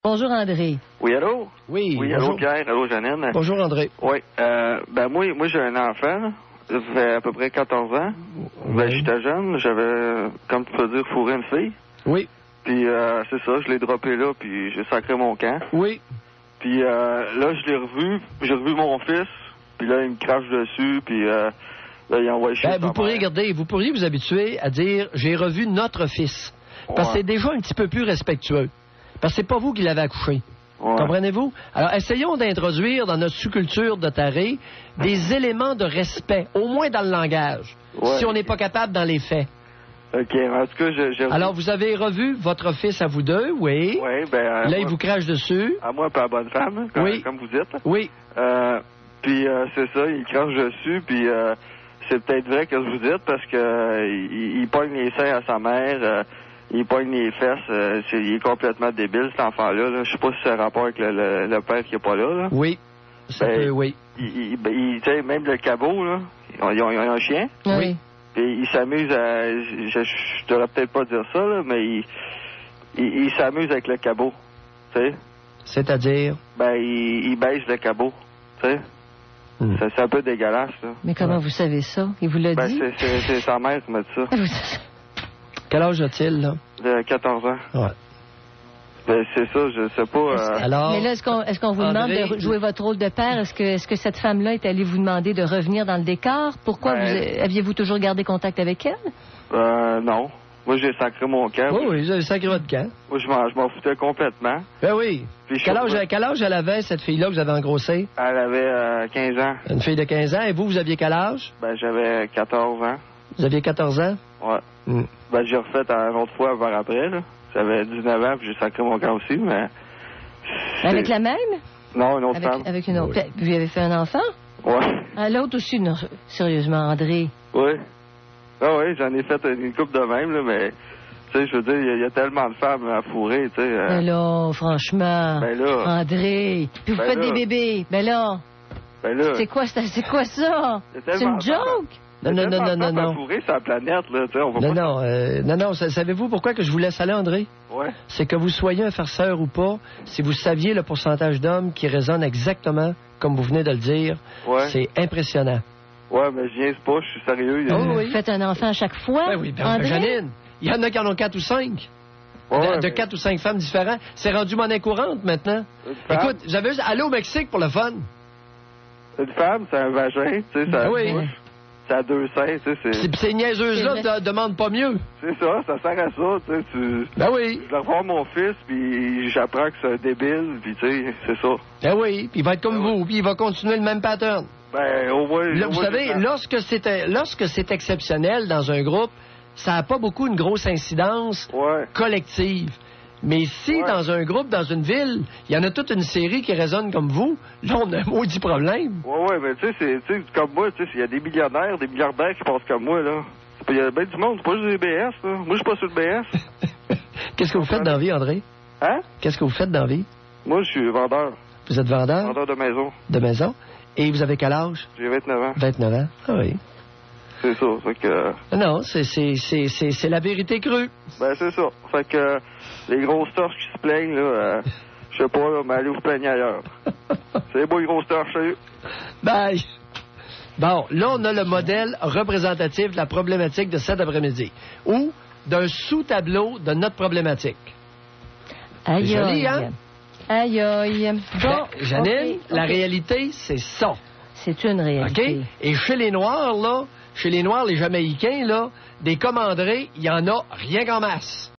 Bonjour André. Oui, allô? Oui, Oui, bonjour. allô Pierre, allô Janine. Bonjour André. Oui, moi j'ai un enfant, là. Ça fait à peu près 14 ans. Oui. Ben, j'étais jeune, j'avais, comme tu peux dire, fourré une fille. Oui. Puis c'est ça, je l'ai droppé là, puis j'ai sacré mon camp. Oui. Puis là, je l'ai revu, j'ai revu mon fils, puis là, il me crache dessus, puis là, il envoie chier sa Vous pourriez mère. vous pourriez vous habituer à dire « j'ai revu notre fils ». Parce que Ouais. c'est déjà un petit peu plus respectueux. Parce que c'est pas vous qui l'avez accouché. Ouais. Comprenez-vous? Alors, essayons d'introduire dans notre sous-culture de taré des éléments de respect, au moins dans le langage, Ouais. si on n'est pas capable dans les faits. OK, en tout cas, j'ai revu. Alors, vous avez revu votre fils à vous deux, oui. Oui, ben... Là, il vous crache dessus. À moi, pas à bonne femme, comme, Oui. comme vous dites. Oui. Puis c'est ça, il crache dessus, puis c'est peut-être vrai que vous dites, parce que il pogne les seins à sa mère, il pogne les fesses, il est complètement débile, cet enfant-là. Là. Je sais pas si c'est un rapport avec le père qui est pas là. Oui. Ça Ben, peut, oui. Tu sais, même le cabot, là, ils ont un chien, Oui. puis il s'amuse à... Je devrais peut-être pas dire ça, là, mais il s'amuse avec le cabot, tu sais. C'est-à-dire? Ben, il baisse le cabot, tu sais. C'est un peu dégueulasse, là. Mais comment vous savez ça? Il vous l'a Ben, dit? c'est sa mère qui m'a dit ça. Quel âge a-t-il, là? De 14 ans. Ouais. Ben, c'est ça, je sais pas... Alors, Mais là, est-ce qu'on vous demande André, de jouer votre rôle de père? Est-ce que cette femme-là est allée vous demander de revenir dans le décor? Pourquoi aviez-vous toujours gardé contact avec elle? non. Moi, j'ai sacré mon camp. oui, vous avez sacré votre camp. Moi, je m'en foutais complètement. Ben oui. Puis je Quel sais âge elle avait, cette fille-là, que vous avez engrossée? Elle avait 15 ans. Une fille de 15 ans. Et vous aviez quel âge? Ben, j'avais 14 ans. Vous aviez 14 ans? Ouais. Ben, j'ai refait une autre fois par après, là. J'avais 19 ans, puis j'ai sacré mon camp aussi, mais... Avec la même? Non, une autre femme. Avec une autre. Oui. Vous lui avez fait un enfant? Ouais. À l'autre aussi? Non, sérieusement, André. Oui. Ah oui, j'en ai fait une couple de même, là, mais... Tu sais, je veux dire, il y a tellement de femmes à fourrer, tu sais. Ben là, franchement. Ben là. André. Puis vous Ben faites là. des bébés. Ben là. Ben là... C'est quoi ça? Il y a C'est tellement une de femmes joke? Non, non, non, non, non, à non. fourrer sur la planète, là, tu sais, on va Non, pas... non, savez-vous pourquoi que je vous laisse aller, André? Ouais. C'est que vous soyez un farceur ou pas, si vous saviez le pourcentage d'hommes qui résonnent exactement comme vous venez de le dire, Ouais. c'est impressionnant. Ouais, mais je niaise pas, je suis sérieux. Oh, oui. Vous faites un enfant à chaque fois? Ben oui, ben, André? Janine, il y en a qui en ont 4 ou 5. Ouais, de 4 ou 5 femmes différentes. C'est rendu monnaie courante maintenant. Une femme, Écoute, j'avais juste aller au Mexique pour le fun. une femme, c'est un vagin, tu sais, ça Ben oui. ça a deux seins, tu sais, c'est... Ces niaiseuses-là C'est te demandent pas mieux. C'est ça sert à ça, tu sais, Ben oui. Je vais revoir mon fils, puis j'apprends que c'est un débile, puis tu sais, c'est ça. Ben oui, puis il va être comme vous, puis il va continuer le même pattern. Ben, au moins... Là, au vous moins, savez, lorsque c'est exceptionnel dans un groupe, ça n'a pas beaucoup une grosse incidence Ouais. collective. Mais si, Ouais. dans un groupe, dans une ville, il y en a toute une série qui résonne comme vous, là, on a un maudit problème. Ouais, mais tu sais, comme moi, tu sais, il y a des millionnaires, des milliardaires qui pensent comme moi, là. Il y a bien du monde, c'est pas juste des BS, là. Moi, je suis pas sur le BS. Qu'est-ce que vous faites dans la vie, André? Hein? Qu'est-ce que vous faites dans la vie? Moi, je suis vendeur. Vous êtes vendeur Vendeur de maison. de maison? Et vous avez quel âge? J'ai 29 ans. 29 ans? Ah oui. C'est ça, fait que... Non, c'est la vérité crue. Ben, c'est ça. Fait que les grosses torches qui se plaignent, là, je sais pas, là, mais allez vous plaigner ailleurs. C'est beau, les grosses torches, salut. Bye. Bon, là, on a le modèle représentatif de la problématique de cet après-midi, ou d'un sous-tableau de notre problématique. Aïe, C'est joli, aïe. hein? Aïe, aïe. Bon, Janine, ok, la ok. réalité, c'est ça. C'est une OK? réalité. Et chez les Noirs, là, les Jamaïcains, là, des commanderies, il y en a rien qu'en masse.